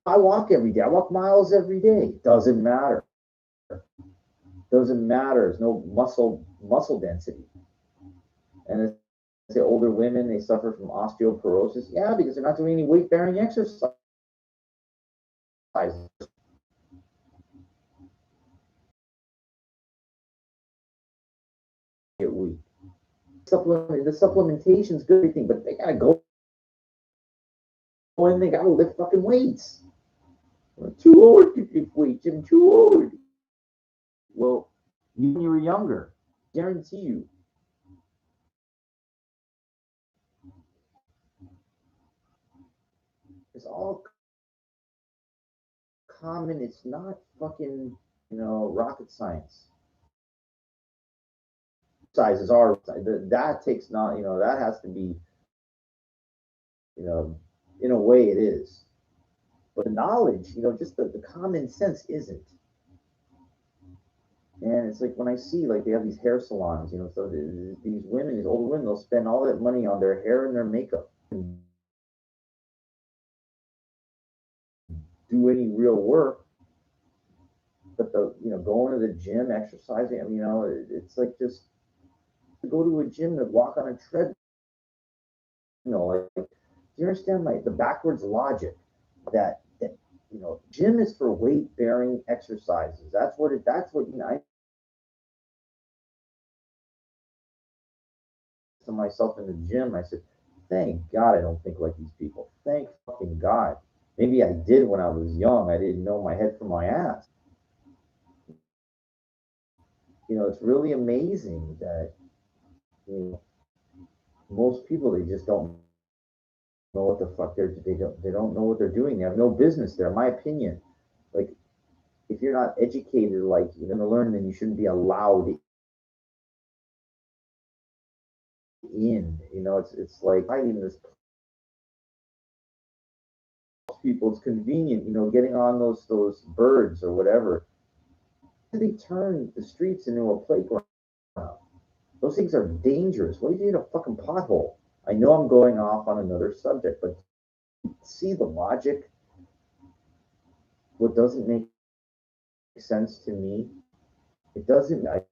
I walk every day. I walk miles every day. Doesn't matter. Doesn't matter. There's no muscle density. And it's say older women they suffer from osteoporosis. Yeah, because they're not doing any weight bearing exercise. get weak. The supplementation's good, everything, but they gotta go and they gotta lift fucking weights. I'm too old to lift weights. I'm too old. Well, when you were younger, guarantee you. It's all common. It's not fucking, rocket science. Sizes are that takes not, that has to be, you know, in a way it is. But the knowledge, just the common sense isn't. And it's like when I see like they have these hair salons, so these women, these older women, they'll spend all that money on their hair and their makeup and do any real work. But going to the gym, exercising, it's like just to go to a gym to walk on a treadmill. Like, do you understand the backwards logic that gym is for weight bearing exercises. That's what I to myself in the gym. I said, thank God I don't think like these people. Thank fucking God. Maybe I did when I was young. I didn't know my head from my ass. It's really amazing that you know most people they just don't know what the fuck they don't know what they're doing. They have no business there. In my opinion, like if you're not educated, like you're gonna learn, then you shouldn't be allowed in. It's like fighting this people. It's convenient, getting on those birds or whatever. They turn the streets into a playground. Those things are dangerous. What if you hit a fucking pothole? I know I'm going off on another subject, but see the logic. What doesn't make sense to me, it doesn't. I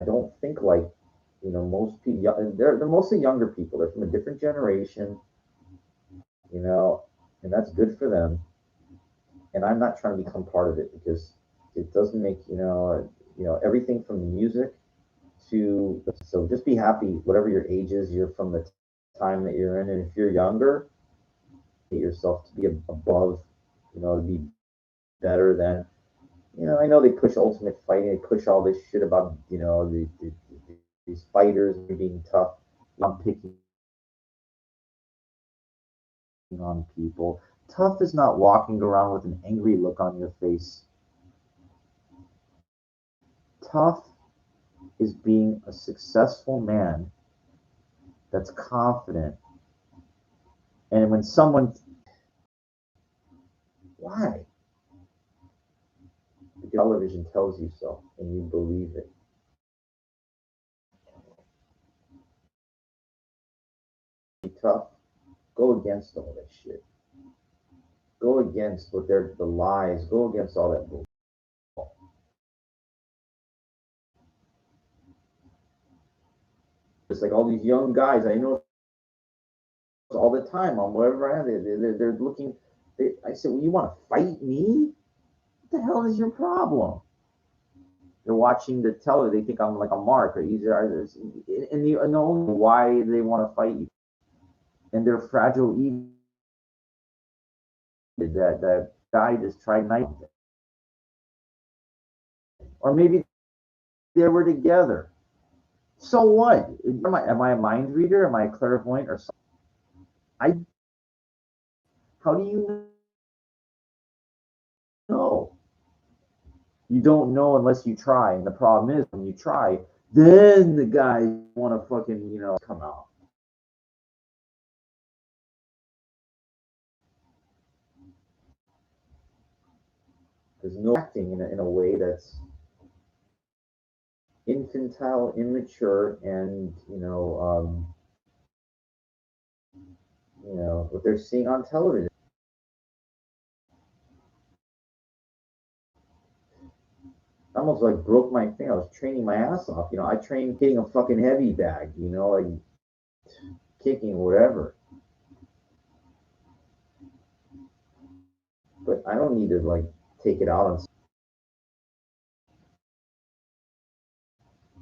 don't think like most people. They're mostly younger people. They're from a different generation, you know, and that's good for them. And I'm not trying to become part of it because it doesn't make everything from the music to so just be happy whatever your age is. You're from the time that you're in, and if you're younger, get yourself to be above, to be better than. I know they push ultimate fighting, they push all this shit about these fighters being tough. I'm picking on people. Tough is not walking around with an angry look on your face. Tough is being a successful man that's confident. And when someone, why? The television tells you so, and you believe it. Be tough. Go against all that shit. Go against what they're the lies. Go against all that bullshit. It's like all these young guys I know all the time on wherever I am. They're looking. I said, well, you want to fight me? What the hell is your problem? They're watching the television. They think I'm like a mark or easier. And you know why they want to fight you. And they're fragile ego. That guy just tried knife. Or maybe they were together. So what? Am I a mind reader? Am I a clairvoyant or something? I how do you know? You don't know unless you try. And the problem is when you try, then the guys want to fucking, come out. There's no acting in a way that's infantile, immature, and what they're seeing on television. I almost like broke my thing. I was training my ass off. I trained hitting a fucking heavy bag. Like kicking whatever. But I don't need to like take it out on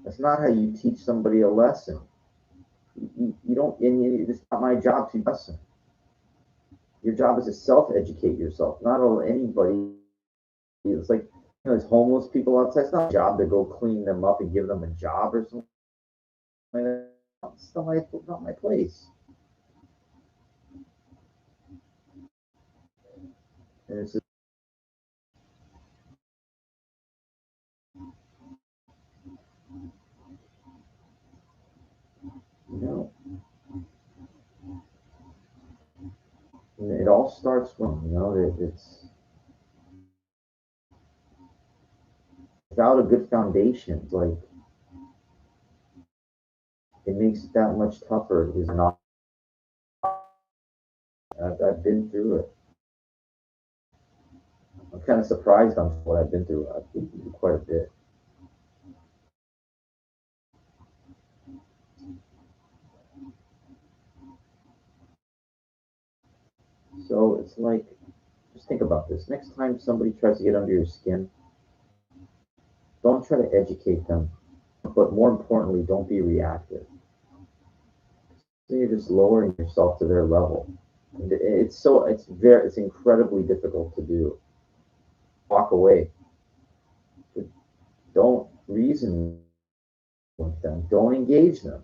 That's not how you teach somebody a lesson. You don't, and it's not my job to lesson. Your job is to self-educate yourself, not anybody. It's like, there's homeless people outside. It's not a job to go clean them up and give them a job or something like that. It's not my place. And it's just, you know, it all starts when, it's without a good foundation. Like, it makes it that much tougher. It is not. I've been through it. I'm kind of surprised on what I've been through. I've been through quite a bit. So it's like, just think about this. Next time somebody tries to get under your skin, don't try to educate them. But more importantly, don't be reactive. So you're just lowering yourself to their level. And it's incredibly difficult to do. Walk away. Don't reason with them. Don't engage them.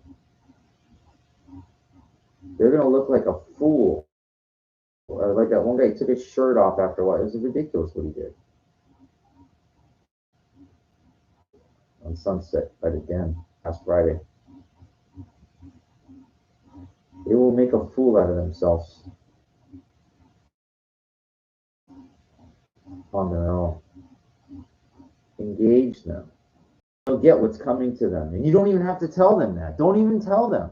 They're gonna look like a fool. Like that one guy took his shirt off after a while. It was ridiculous what he did on Sunset right again last Friday. They will make a fool out of themselves on their own. Engage them. They'll get what's coming to them. And you don't even have to tell them that. Don't even tell them.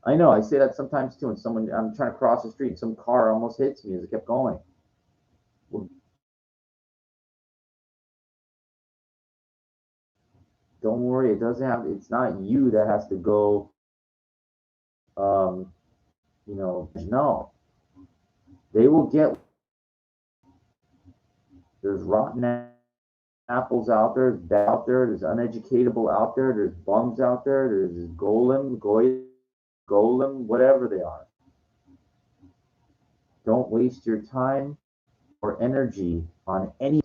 I know, I say that sometimes too. And I'm trying to cross the street, some car almost hits me as it kept going. Well, don't worry, it's not you that has to go, um, no. They will get, there's rotten apples out there, there's uneducatable out there, there's bums out there, there's golem, whatever they are. Don't waste your time or energy on any.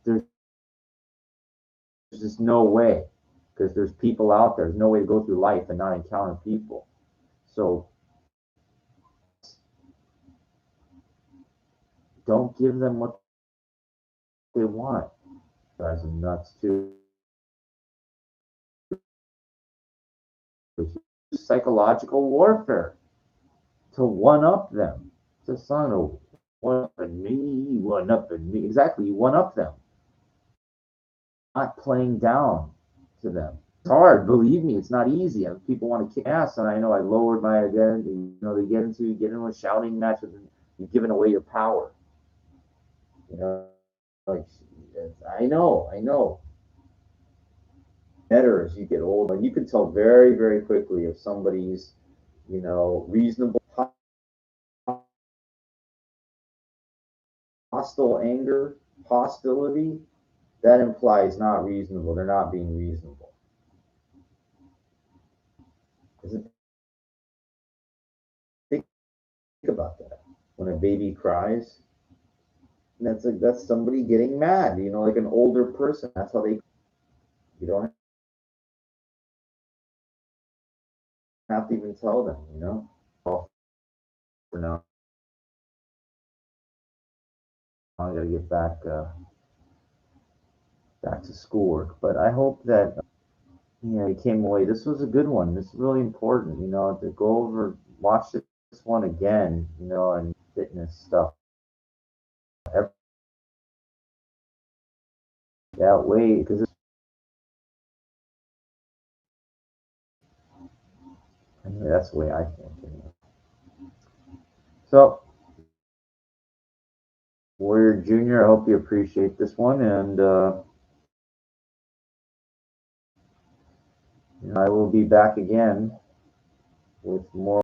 There's just no way, because there's people out there. There's no way to go through life and not encounter people. So don't give them what they want. Drives them nuts too. Psychological warfare to one up them. It's a son of one up and me, one up and me. Exactly, you one up them. Not playing down to them. It's hard, believe me. It's not easy. People want to kick ass, and I know I lowered my identity. They get into a shouting match, and you've given away your power. You know, like, I know. Better as you get older, and you can tell very, very quickly if somebody's, reasonable, hostile anger, hostility. That implies not reasonable. They're not being reasonable. Think about that. When a baby cries, that's somebody getting mad. Like an older person. That's how they. You don't have to even tell them. Oh, for now, I got to get back to schoolwork. But I hope that you came away. This was a good one. This is really important. To go over, watch this one again. And fitness stuff. That way, because anyway, that's the way I think. Anyway. So, Warrior Junior, I hope you appreciate this one, and I will be back again with more.